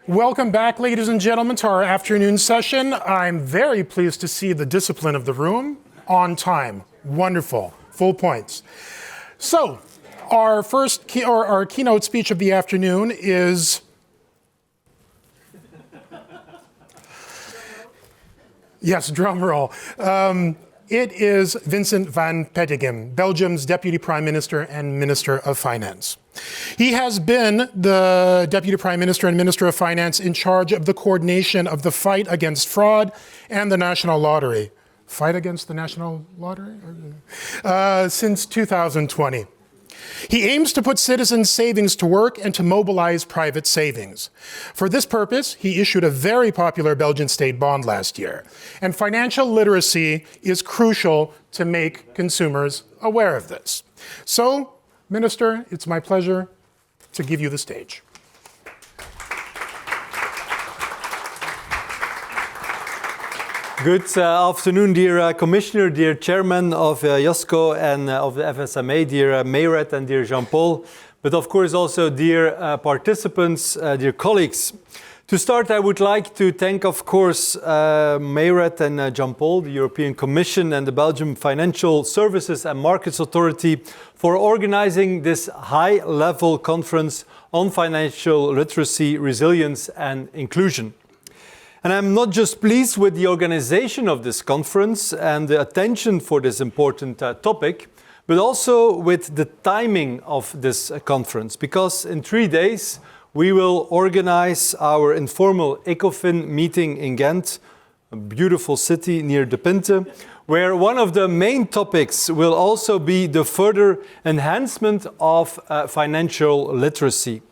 Welcome back, ladies and gentlemen, to our afternoon session. I'm very pleased to see the discipline of the room on time. Wonderful, full points. So, our keynote speech of the afternoon is yes, drum roll. It is Vincent van Peteghem, Belgium's Deputy Prime Minister and Minister of Finance. He has been the Deputy Prime Minister and Minister of Finance in charge of the coordination of the fight against fraud and the National Lottery. Fight against the National Lottery? Since 2020. He aims to put citizens' savings to work and to mobilize private savings. For this purpose, he issued a very popular Belgian state bond last year. And financial literacy is crucial to make consumers aware of this. So, Minister, it's my pleasure to give you the stage. Good afternoon, dear Commissioner, dear Chairman of JOSCO and of the FSMA, dear Mayret and dear Jean-Paul, but of course also dear participants, dear colleagues. To start, I would like to thank, of course, Mayret and Jean-Paul, the European Commission and the Belgium Financial Services and Markets Authority for organizing this high-level conference on financial literacy, resilience and inclusion. And I'm not just pleased with the organization of this conference and the attention for this important topic, but also with the timing of this conference, because in 3 days we will organize our informal ECOFIN meeting in Ghent, a beautiful city near De Pinte, where one of the main topics will also be the further enhancement of financial literacy.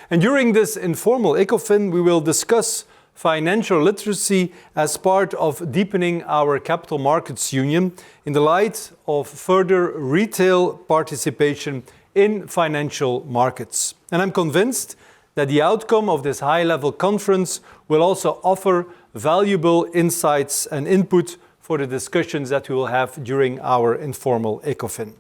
And during this informal ECOFIN, we will discuss financial literacy as part of deepening our capital markets union in the light of further retail participation in financial markets. And I'm convinced that the outcome of this high-level conference will also offer valuable insights and input for the discussions that we will have during our informal ECOFIN.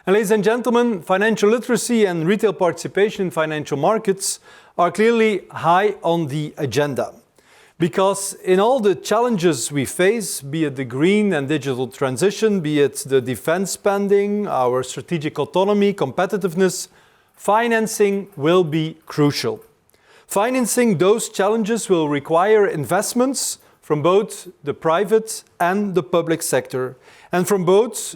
And ladies and gentlemen, financial literacy and retail participation in financial markets are clearly high on the agenda. Because in all the challenges we face, be it the green and digital transition, be it the defense spending, our strategic autonomy, competitiveness, financing will be crucial. Financing those challenges will require investments from both the private and the public sector, and from both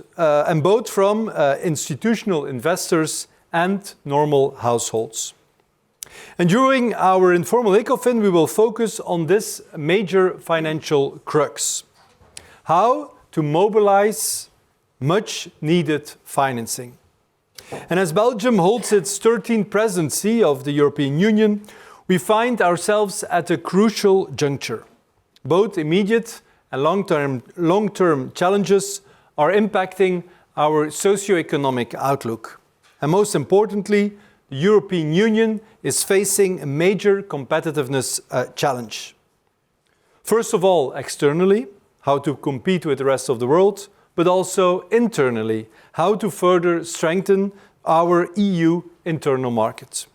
institutional investors and normal households. And during our informal ECOFIN, we will focus on this major financial crux: how to mobilize much needed financing. And as Belgium holds its 13th presidency of the European Union, we find ourselves at a crucial juncture. Both immediate and long-term challenges are impacting our socio-economic outlook. And most importantly, the European Union is facing a major competitiveness challenge. First of all, externally, how to compete with the rest of the world, but also internally, how to further strengthen our EU internal market.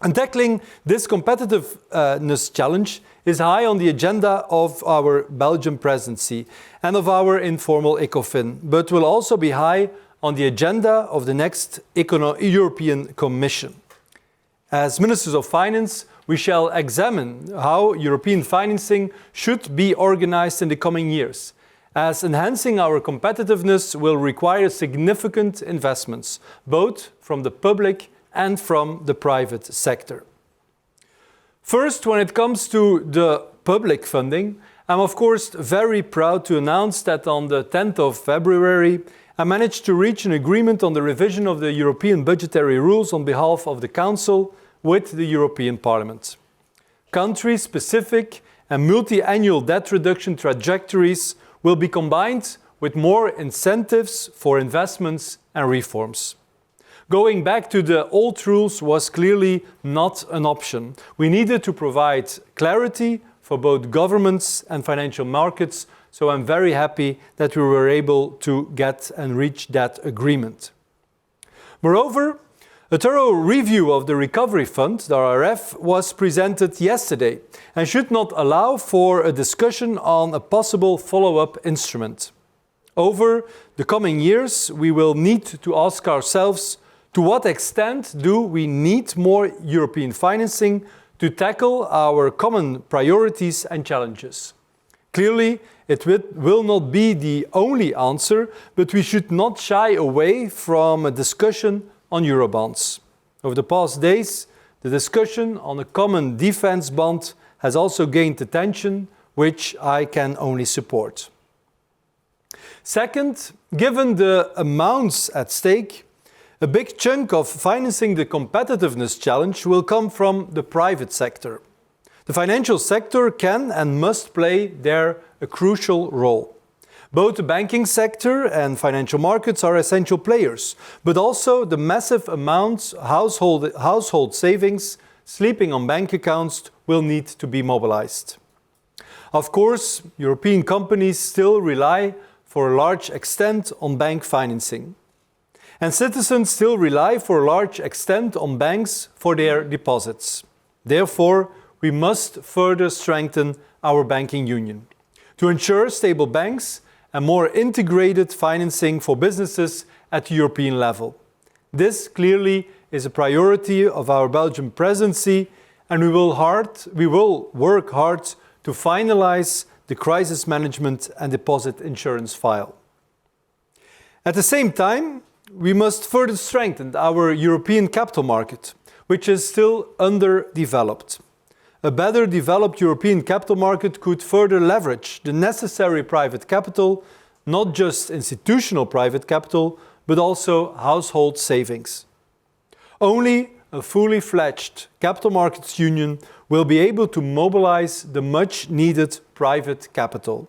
And tackling this competitiveness challenge is high on the agenda of our Belgian presidency and of our informal ECOFIN, but will also be high on the agenda of the next European Commission. As Ministers of Finance, we shall examine how European financing should be organized in the coming years, as enhancing our competitiveness will require significant investments, both from the public and from the private sector. First, when it comes to the public funding, I'm of course very proud to announce that on the 10th of February, I managed to reach an agreement on the revision of the European budgetary rules on behalf of the Council with the European Parliament. Country-specific and multi-annual debt reduction trajectories will be combined with more incentives for investments and reforms. Going back to the old rules was clearly not an option. We needed to provide clarity for both governments and financial markets, so I'm very happy that we were able to get and reach that agreement. Moreover, A thorough review of the Recovery Fund, the RRF, was presented yesterday and should not allow for a discussion on a possible follow-up instrument. Over the coming years, we will need to ask ourselves, to what extent do we need more European financing to tackle our common priorities and challenges? Clearly, it will not be the only answer, but we should not shy away from a discussion on Eurobonds. Over the past days, the discussion on a common defense bond has also gained attention, which I can only support. Second, given the amounts at stake, a big chunk of financing the competitiveness challenge will come from the private sector. The financial sector can and must play there a crucial role. Both the banking sector and financial markets are essential players, but also the massive amounts household savings sleeping on bank accounts will need to be mobilized. Of course, European companies still rely for a large extent on bank financing. And citizens still rely for a large extent on banks for their deposits. Therefore, we must further strengthen our banking union to ensure stable banks and more integrated financing for businesses at the European level. This clearly is a priority of our Belgian presidency, and we will work hard to finalize the crisis management and deposit insurance file. At the same time, we must further strengthen our European capital market, which is still underdeveloped. A better developed European capital market could further leverage the necessary private capital, not just institutional private capital, but also household savings. Only a fully fledged capital markets union will be able to mobilize the much needed private capital.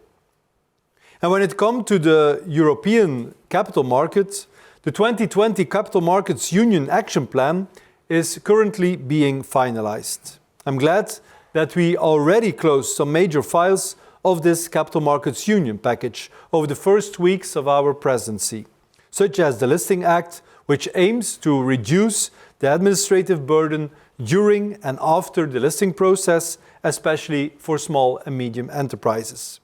And when it comes to the European capital market, the 2020 Capital Markets Union Action Plan is currently being finalized. I'm glad that we already closed some major files of this Capital Markets Union package over the first weeks of our presidency, such as the Listing Act, which aims to reduce the administrative burden during and after the listing process, especially for small and medium enterprises.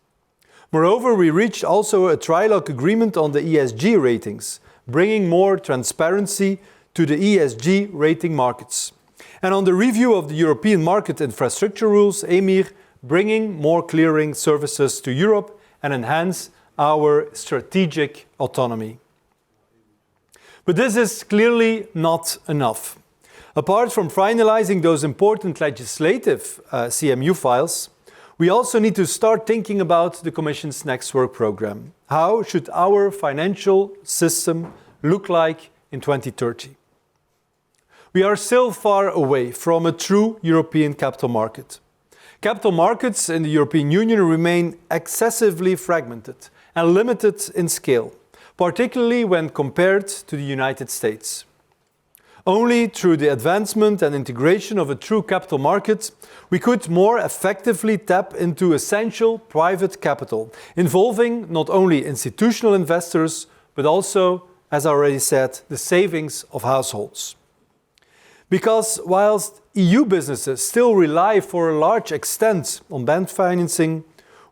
Moreover, we reached also a trilogue agreement on the ESG ratings, bringing more transparency to the ESG rating markets. And on the review of the European Market Infrastructure Rules, EMIR, bringing more clearing services to Europe and enhance our strategic autonomy. But this is clearly not enough. Apart from finalizing those important legislative CMU files, we also need to start thinking about the Commission's next work program. How should our financial system look like in 2030? We are still far away from a true European capital market. Capital markets in the European Union remain excessively fragmented and limited in scale, particularly when compared to the United States. Only through the advancement and integration of a true capital market, we could more effectively tap into essential private capital, involving not only institutional investors, but also, as I already said, the savings of households. Because whilst EU businesses still rely for a large extent on bank financing,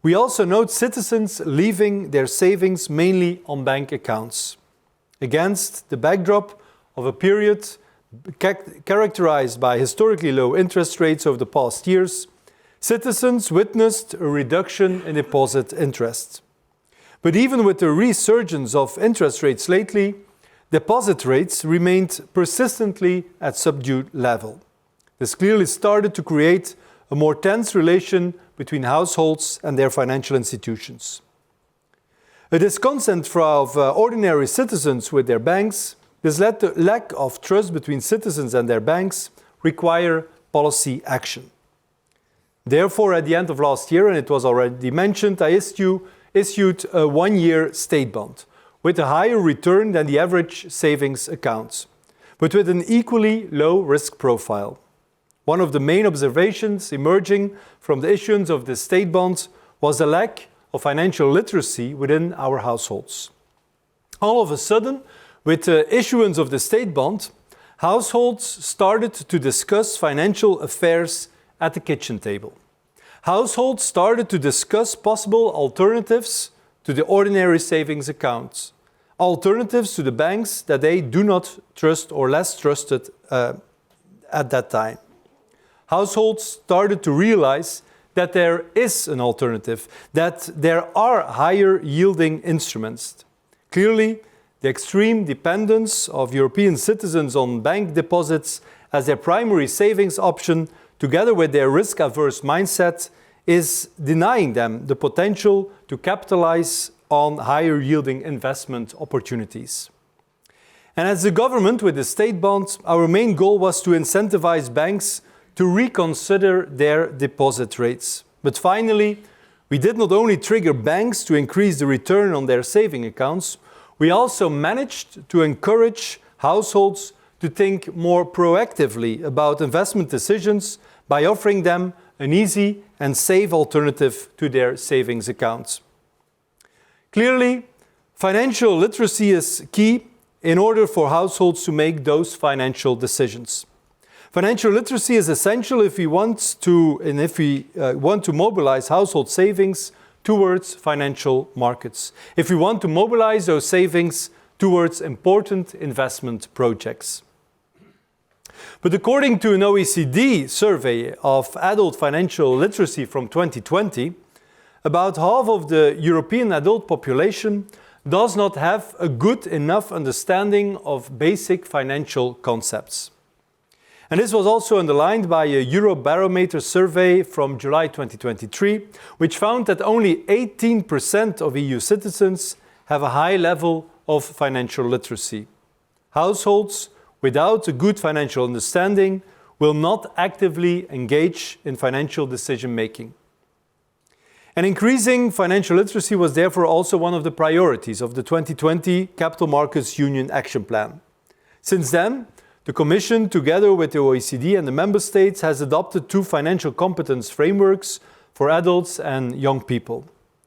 we also note citizens leaving their savings mainly on bank accounts. Against the backdrop of a period characterized by historically low interest rates over the past years, citizens witnessed a reduction in deposit interest. But even with the resurgence of interest rates lately, deposit rates remained persistently at subdued level. This clearly started to create a more tense relation between households and their financial institutions. A discontent of ordinary citizens with their banks, this led to lack of trust between citizens and their banks, require policy action. Therefore, at the end of last year, and it was already mentioned, I issued a one-year state bond with a higher return than the average savings accounts, but with an equally low risk profile. One of the main observations emerging from the issuance of the state bonds was the lack of financial literacy within our households. All of a sudden, with the issuance of the state bond, households started to discuss financial affairs at the kitchen table. Households started to discuss possible alternatives to the ordinary savings accounts, alternatives to the banks that they do not trust or less trusted at that time. Households started to realize that there is an alternative, that there are higher yielding instruments. Clearly, the extreme dependence of European citizens on bank deposits as their primary savings option, together with their risk-averse mindset, is denying them the potential to capitalize on higher yielding investment opportunities. And as the government with the state bond, our main goal was to incentivize banks to reconsider their deposit rates. But finally, we did not only trigger banks to increase the return on their saving accounts, we also managed to encourage households to think more proactively about investment decisions by offering them an easy and safe alternative to their savings accounts. Clearly, financial literacy is key in order for households to make those financial decisions. Financial literacy is essential if we want to mobilize household savings towards financial markets, if we want to mobilize those savings towards important investment projects. But according to an OECD survey of adult financial literacy from 2020, about half of the European adult population does not have a good enough understanding of basic financial concepts. And this was also underlined by a Eurobarometer survey from July 2023, which found that only 18% of EU citizens have a high level of financial literacy. Households without a good financial understanding will not actively engage in financial decision-making. And increasing financial literacy was therefore also one of the priorities of the 2020 Capital Markets Union Action Plan. Since then, the Commission, together with the OECD and the Member States, has adopted 2 financial competence frameworks for adults and young people.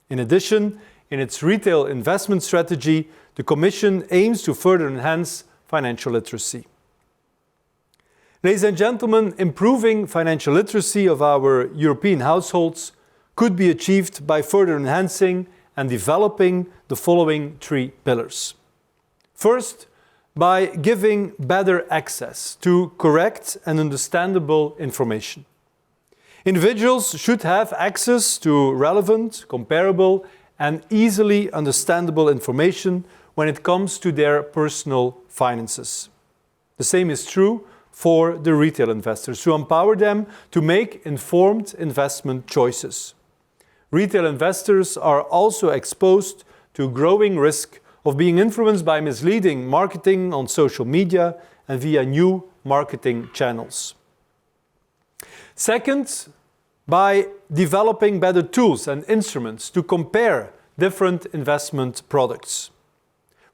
In addition, in its retail investment strategy, the Commission aims to further enhance financial literacy. Ladies and gentlemen, improving financial literacy of our European households could be achieved by further enhancing and developing the following 3 pillars. First, by giving better access to correct and understandable information. Individuals should have access to relevant, comparable, and easily understandable information when it comes to their personal finances. The same is true for the retail investors, to empower them to make informed investment choices. Retail investors are also exposed to growing risk of being influenced by misleading marketing on social media and via new marketing channels. Second, by developing better tools and instruments to compare different investment products.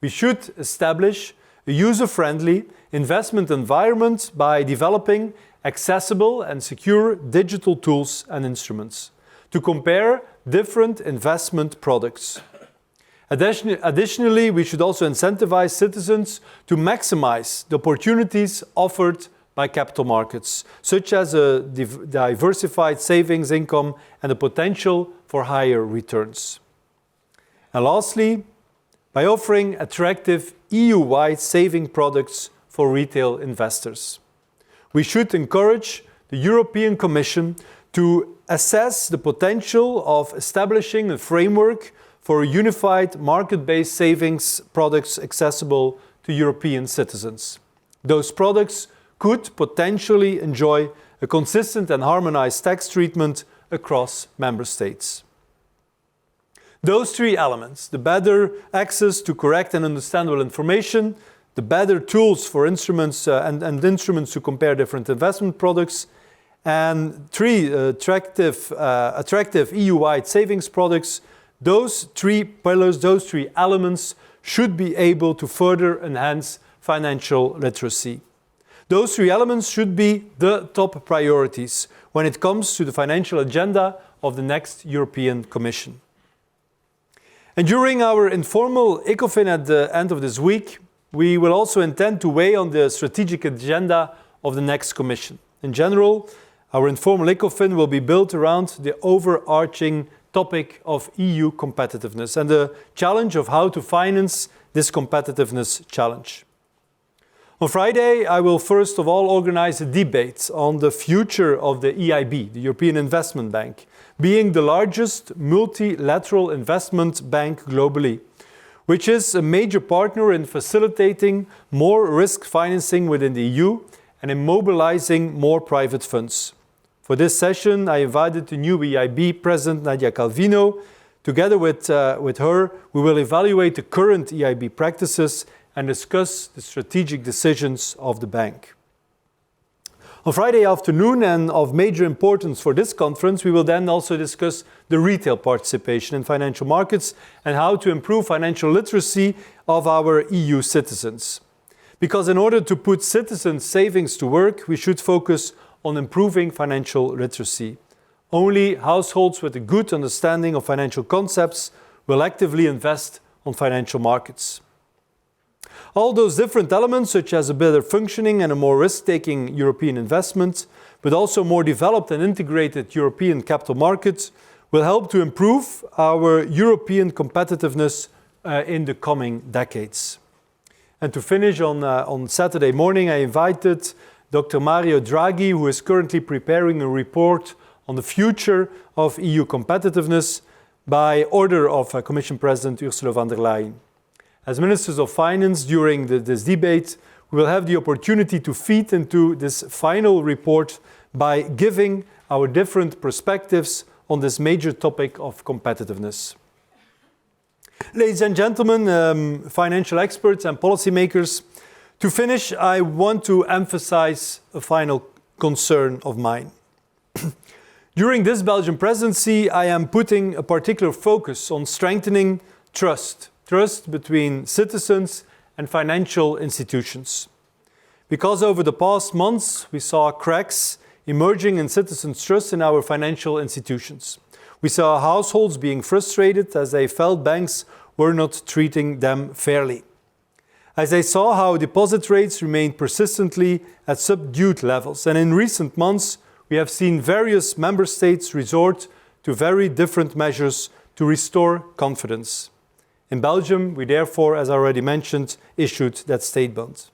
We should establish a user-friendly investment environment by developing accessible and secure digital tools and instruments to compare different investment products. Additionally, we should also incentivize citizens to maximize the opportunities offered by capital markets, such as a diversified savings income and the potential for higher returns. And lastly, by offering attractive EU-wide saving products for retail investors. We should encourage the European Commission to assess the potential of establishing a framework for unified market-based savings products accessible to European citizens. Those products could potentially enjoy a consistent and harmonized tax treatment across member states. Those 3 elements, the better access to correct and understandable information, the better tools for instruments and instruments to compare different investment products, and 3 attractive EU-wide savings products, those 3 pillars, those 3 elements should be able to further enhance financial literacy. Those 3 elements should be the top priorities when it comes to the financial agenda of the next European Commission. And during our informal ECOFIN at the end of this week, we will also intend to weigh on the strategic agenda of the next Commission. In general, our informal ECOFIN will be built around the overarching topic of EU competitiveness and the challenge of how to finance this competitiveness challenge. On Friday, I will first of all organize a debate on the future of the EIB, the European Investment Bank, being the largest multilateral investment bank globally, which is a major partner in facilitating more risk financing within the EU and in mobilizing more private funds. For this session, I invited the new EIB President, Nadia Calvino. Together with her, we will evaluate the current EIB practices and discuss the strategic decisions of the bank. On Friday afternoon, and of major importance for this conference, we will then also discuss the retail participation in financial markets and how to improve financial literacy of our EU citizens. Because in order to put citizens' savings to work, we should focus on improving financial literacy. Only households with a good understanding of financial concepts will actively invest on financial markets. All those different elements, such as a better functioning and a more risk-taking European investment, but also more developed and integrated European capital markets, will help to improve our European competitiveness in the coming decades. And to finish on Saturday morning, I invited Dr. Mario Draghi, who is currently preparing a report on the future of EU competitiveness by order of Commission President Ursula von der Leyen. As Ministers of Finance during this debate, we will have the opportunity to feed into this final report by giving our different perspectives on this major topic of competitiveness. Ladies and gentlemen, financial experts and policymakers, to finish, I want to emphasize a final concern of mine. During this Belgian presidency, I am putting a particular focus on strengthening trust between citizens and financial institutions. Because over the past months, we saw cracks emerging in citizens' trust in our financial institutions. We saw households being frustrated as they felt banks were not treating them fairly. As they saw how deposit rates remained persistently at subdued levels. And in recent months, we have seen various member states resort to very different measures to restore confidence. In Belgium, we therefore, as I already mentioned, issued that state bond.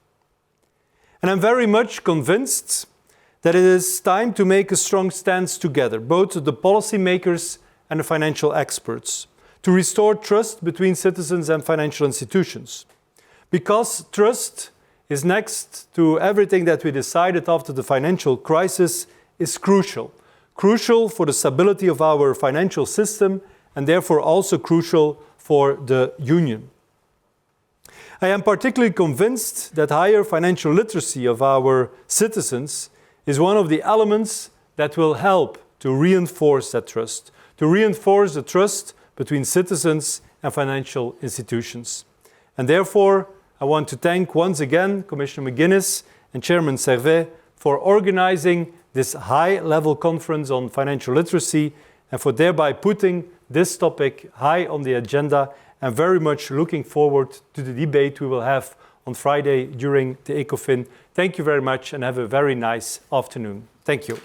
And I'm very much convinced that it is time to make a strong stance together, both the policymakers and the financial experts, to restore trust between citizens and financial institutions. Because trust is next to everything that we decided after the financial crisis is crucial. Crucial for the stability of our financial system and therefore also crucial for the Union. I am particularly convinced that higher financial literacy of our citizens is one of the elements that will help to reinforce that trust, to reinforce the trust between citizens and financial institutions. And therefore, I want to thank once again Commissioner McGuinness and Chairman Servet for organizing this high-level conference on financial literacy and for thereby putting this topic high on the agenda, and very much looking forward to the debate we will have on Friday during the ECOFIN. Thank you very much and have a very nice afternoon. Thank you.